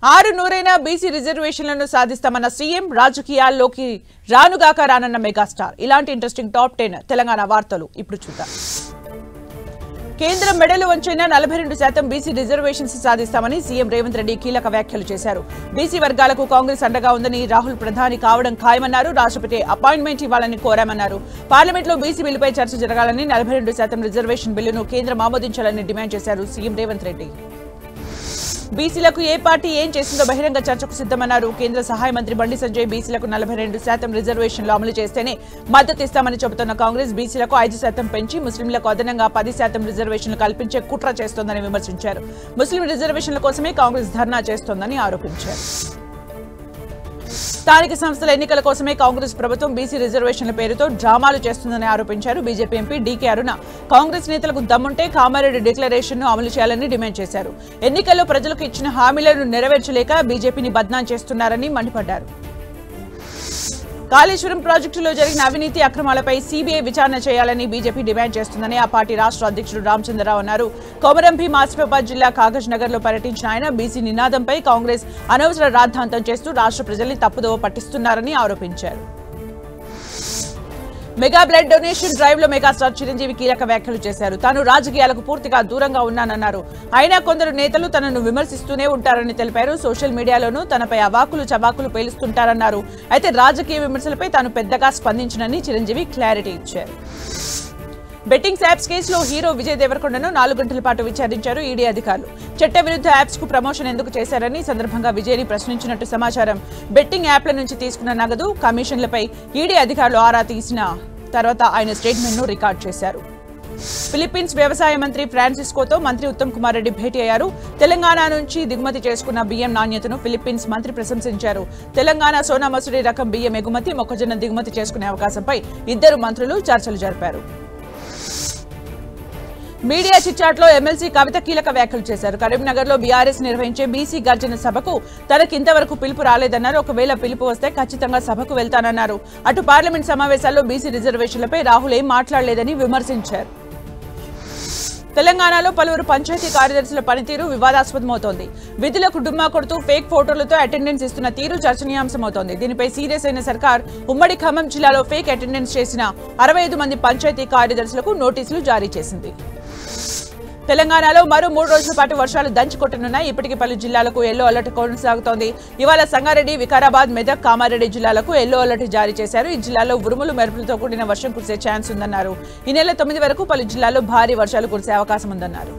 ఆరునూరైన BC రిజర్వేషన్లను సాధిస్తామన్న CM రాజకీయాల్లోకి రానుగాక రానన్న మెగాస్టార్. ఇలాంటి ఇంట్రెస్టింగ్ టాప్ 10 తెలంగాణ వార్తలు ఇప్పుడు చూద్దాం. కేంద్రం మెడలు వంచైన 42% బీసీ రిజర్వేషన్స్ సాధిస్తామని సీఎం రేవంత్ రెడ్డి కీలక వ్యాఖ్యలు చేశారు. బీసీ వర్గాలకు కాంగ్రెస్ అండగా ఉందని, రాహుల్ ప్రధాని కావడం ఖాయమన్నారు. రాష్ట్రపతి అపాయింట్మెంట్ ఇవ్వాలని కోరామన్నారు. పార్లమెంట్లో బీసీ బిల్లుపై చర్చ జరగాలని, 42% రిజర్వేషన్ బిల్లును కేంద్రం ఆమోదించాలని డిమాండ్ చేశారు సీఎం రేవంత్ రెడ్డి. బీసీలకు ఏ పార్టీ ఏం చేసిందో బహిరంగ చర్చకు సిద్ధమన్నారు. కేంద్ర సహాయ మంత్రి బండి సంజయ్ బీసీలకు 42% రిజర్వేషన్లు అమలు చేస్తేనే మద్దతిస్తామని చెబుతున్న కాంగ్రెస్ బీసీలకు 5% పెంచి ముస్లింలకు అదనంగా 10% రిజర్వేషన్లు కల్పించే కుట్ర చేస్తోందని విమర్శించారు. ముస్లిం రిజర్వేషన్ల కోసమే కాంగ్రెస్ ధర్నా చేస్తోందని ఆరోపించారు. స్థానిక సంస్థల ఎన్నికల కోసమే కాంగ్రెస్ ప్రభుత్వం బీసీ రిజర్వేషన్ల పేరుతో డ్రామాలు చేస్తుందని ఆరోపించారు. బీజేపీ ఎంపీ డీకే అరుణ కాంగ్రెస్ నేతలకు దమ్ముంటే కామారెడ్డి డిక్లరేషన్ ను అమలు చేయాలని డిమాండ్ చేశారు. ఎన్నికల్లో ప్రజలకు ఇచ్చిన హామీలను నెరవేర్చలేక బీజేపీని బద్నాం చేస్తున్నారని మండిపడ్డారు. కాళేశ్వరం ప్రాజెక్టులో జరిగిన అవినీతి అక్రమాలపై సీబీఐ విచారణ చేయాలని బీజేపీ డిమాండ్ చేస్తుందని ఆ పార్టీ రాష్ట్ర అధ్యక్షుడు రామచంద్రరావు అన్నారు. కొమరం భీం ఆసిఫాబాద్ జిల్లా కాగజ్ నగర్ లో పర్యటించిన ఆయన బీసీ నినాదంపై కాంగ్రెస్ అనవసర రాద్ధాంతం చేస్తూ రాష్ట్ర ప్రజల్ని తప్పుదోవ పట్టిస్తున్నారని ఆరోపించారు. మెగా బ్లడ్ డొనేషన్ డ్రైవ్ లో మెగాస్టార్ చిరంజీవి కీలక వ్యాఖ్యలు చేశారు. తాను రాజకీయాలకు పూర్తిగా దూరంగా ఉన్నానన్నారు. అయినా కొందరు నేతలు తనను విమర్శిస్తూనే ఉంటారని తెలిపారు. సోషల్ మీడియాలోనూ తనపై అవాకులు చవాకులు పేలుస్తుంటారన్నారు. అయితే రాజకీయ విమర్శలపై తాను పెద్దగా స్పందించనని చిరంజీవి క్లారిటీ ఇచ్చారు. బెట్టింగ్ యాప్స్ కేసులో హీరో విజయ్ దేవరకొండను 4 గంటల పాటు విచారించారు ఈడీ అధికారులు. చట్ట విరుద్ధ యాప్స్ కు ప్రమోషన్ ఎందుకు చేశారని సందర్భంగా విజయ్ ని ప్రశ్నించినట్టు సమాచారం. బెట్టింగ్ యాప్ల నుంచి తీసుకున్న నగదు, కమిషన్లపై ఈడీ అధికారులు ఆరా తీసిన తర్వాత ఆయన స్టేట్మెంట్ ను రికార్డ్ చేశారు. ఫిలిప్పీన్స్ వ్యవసాయ మంత్రి ఫ్రాన్సిస్కోతో మంత్రి ఉత్తమ్ కుమార్ రెడ్డి భేటీ అయ్యారు. తెలంగాణ నుంచి దిగుమతి చేసుకున్న బియ్యం నాణ్యతను ఫిలిప్పీన్స్ మంత్రి ప్రశంసించారు. తెలంగాణ సోనా మసూరి రకం బియ్యం ఎగుమతి, మొక్కజొన్న దిగుమతి చేసుకునే అవకాశంపై ఇద్దరు మంత్రులు చర్చలు జరిపారు. మీడియా చిట్చాట్లో ఎమ్మెల్సీ కవిత కీలక వ్యాఖ్యలు చేశారు. కరీంనగర్ లో బీఆర్ఎస్ నిర్వహించే బీసీ గర్జన సభకు తనకింతవరకు పిలుపు రాలేదన్నారు. ఒకవేళ పిలుపు వస్తే ఖచ్చితంగా సభకు వెళ్తానన్నారు. అటు పార్లమెంట్ సమావేశాల్లో బీసీ రిజర్వేషన్లపై రాహుల్ ఏం మాట్లాడలేదని విమర్శించారు. తెలంగాణలో పలువురు పంచాయతీ కార్యదర్శుల పనితీరు వివాదాస్పదమవుతోంది. విధులకు డుమ్మా కొడుతూ ఫేక్ ఫోటోలతో అటెండెన్స్ ఇస్తున్న తీరు చర్చనీయాంశమవుతోంది. దీనిపై సీరియస్ అయిన సర్కార్ ఉమ్మడి ఖమ్మం జిల్లాలో ఫేక్ అటెండెన్స్ చేసిన 65 మంది పంచాయతీ కార్యదర్శులకు నోటీసులు జారీ చేసింది. తెలంగాణలో మరో 3 రోజుల పాటు వర్షాలు దంచుకొట్టనున్నాయి. ఇప్పటికీ పలు జిల్లాలకు ఎల్లో అలర్ట్ కొనసాగుతోంది. ఇవాళ సంగారెడ్డి, వికారాబాద్, మెదక్, కామారెడ్డి జిల్లాలకు ఎల్లో అలర్ట్ జారీ చేశారు. ఈ జిల్లాలో ఉరుములు మెరుపులతో కూడిన వర్షం కురిసే ఛాన్స్ ఉందన్నారు. ఈ నెల 9 వరకు పలు జిల్లాల్లో భారీ వర్షాలు కురిసే అవకాశం ఉందన్నారు.